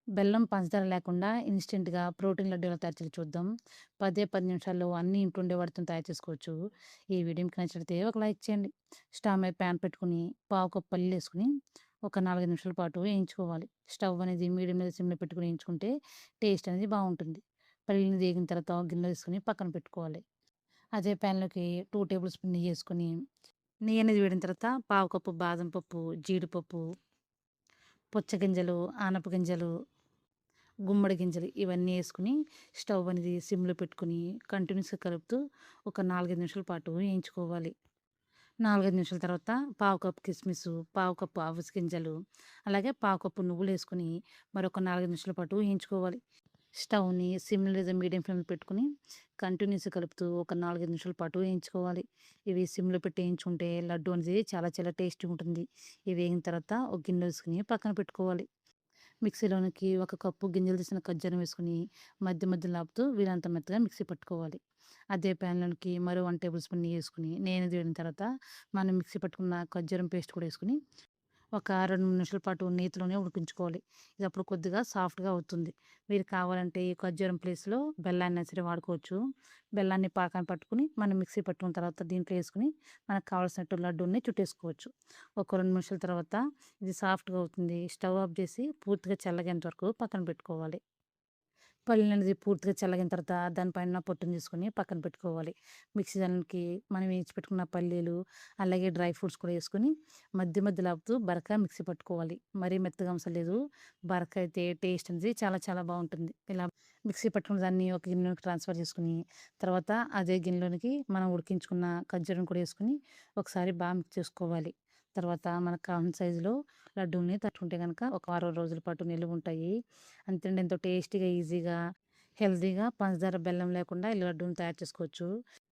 బెల్లం, పంచదార లేకుండా ఇన్‌స్టంట్‌గా ప్రోటీన్ లడ్డూ ఎలా తయారు చేయాలో చూద్దాం. 10 నిమిషాల్లో అన్నీ ఇంట్లో ఉండే వాటితోని తయారు చేసుకోవచ్చు. ఈ వీడియో మీకు నచ్చినట్లయితే ఒక లైక్ చేయండి. స్టవ్ మీద ప్యాన్ పెట్టుకొని, పావు కప్పు పల్లీలేసుకొని, ఒక 4, 5 నిమిషాల పాటు వేయించుకోవాలి. స్టవ్ అనేది మీడియం మీద సిమ్‌లో పెట్టుకొని వేయించుకుంటే టేస్ట్ అనేది బావుంటుంది. పల్లీలు వేగిన తర్వాత ఒక గిన్నెలో తీసుకొని పక్కన పెట్టుకోవాలి. అదే ప్యాన్‌లోకి 2 టేబుల్ స్పూన్ నెయ్యేసుకొని, నెయ్యి అనేది వేడిన తర్వాత పావు కప్పు బాదం పప్పు, జీడిపప్పు, పుచ్చగింజలు, ఆనప గింజలు, గుమ్మడి గింజలు ఇవన్నీ యేసుకొని స్టవ్ అనేది సిమ్‌లో పెట్టుకొని కంటిన్యూస్‌గా కలుపుతూ ఒక 4, 5 నిమిషాల పాటు వేయించుకోవాలి. 4, 5 నిమిషాల తర్వాత పావు కప్పు కిస్మిసు, పావు కప్పు అవిసె గింజలు, అలాగే పావు కప్పు నువ్వులేసుకొని మరొక 4, 5 నిమిషాల పాటు వేయించుకోవాలి. స్టవ్‌ని సిమ్ లేదా మీడియం ఫ్లేమ్‌లో పెట్టుకొని కంటిన్యూస్‌గా కలుపుతూ ఒక 4, 5 నిమిషాల పాటు వేయించుకోవాలి. ఇవి సిమ్‌లో పెట్టి వేయించుకుంటే లడ్డు అనేది చాలా చాలా టేస్టీగా ఉంటుంది. ఇవి వేగిన తర్వాత ఒక గిన్నెలో తీసుకొని పక్కన పెట్టుకోవాలి. మిక్సీలోనికి ఒక కప్పు గింజలు తీసిన ఖర్జూరం వేసుకొని మధ్య మధ్యలో ఆపుతూ వీలంత మెత్తగా మిక్సీ పట్టుకోవాలి. అదే ప్యాన్‌లోనికి మరో 1 టేబుల్ స్పూన్ నెయ్యేసుకొని నెయ్యనేది వేడిన తర్వాత మనం మిక్సీ పట్టుకున్న ఖర్జూరం పేస్ట్ కూడా ఏసుకొని ఒక 2, 3 నిమిషాల పాటు నేతిలోనే ఉడికించుకోవాలి. ఇది అప్పుడు కొద్దిగా సాఫ్ట్‌గా అవుతుంది. మీరు కావాలంటే ఈ ఖర్జూరం ప్లేస్‌లో బెల్లాన్నైనా సరే వాడుకోవచ్చు. బెల్లాన్ని పాకాన్ని పట్టుకొని మనం మిక్సీ పట్టుకున్న తర్వాత దీంట్లో ఏసుకొని మనకు కావాల్సినట్టు లడ్డూని చుట్టేసుకోవచ్చు. ఒక 2 నిమిషాల తర్వాత ఇది సాఫ్ట్‌గా అవుతుంది. స్టవ్ ఆఫ్ జేసి పూర్తిగా చల్లగేంత వరకు పక్కన పెట్టుకోవాలి. పల్లీలనేది పూర్తిగా చల్లగిన తర్వాత దానిపైన పొట్టుని తీసుకొని పక్కన పెట్టుకోవాలి. మిక్సీ జార్‌లోకి మనం వేయించి పెట్టుకున్న పల్లీలు, అలాగే డ్రై ఫ్రూట్స్ కూడా ఏసుకొని మధ్య మధ్యలో ఆపుతూ బరక మిక్సీ పట్టుకోవాలి. మరీ మెత్తగా అవసరం లేదు. బరక అయితే టేస్ట్ అనేది చాలా చాలా బావుంటుంది. ఇలా మిక్సీ పట్టుకున్న దాన్ని ఒక గిన్నెలోకి ట్రాన్స్‌ఫర్ చేసుకొని, తర్వాత అదే గిన్నెలోనికి మనం ఉడికించుకున్న ఖర్జూరం కూడా ఏసుకొని ఒకసారి మిక్స్ చేసుకోవాలి. తర్వాత మనకు కావాల్సిన సైజులో లడ్డూల్ని తట్టుకుంటే గనక ఒక వారం రోజుల పాటు నిలువుంటాయి. అంతేండి ఎంతో టేస్టీగా, ఈజీగా, హెల్తీగా పంచదార, బెల్లం లేకుండా ఈ లడ్డూని తయారు చేసుకోవచ్చు.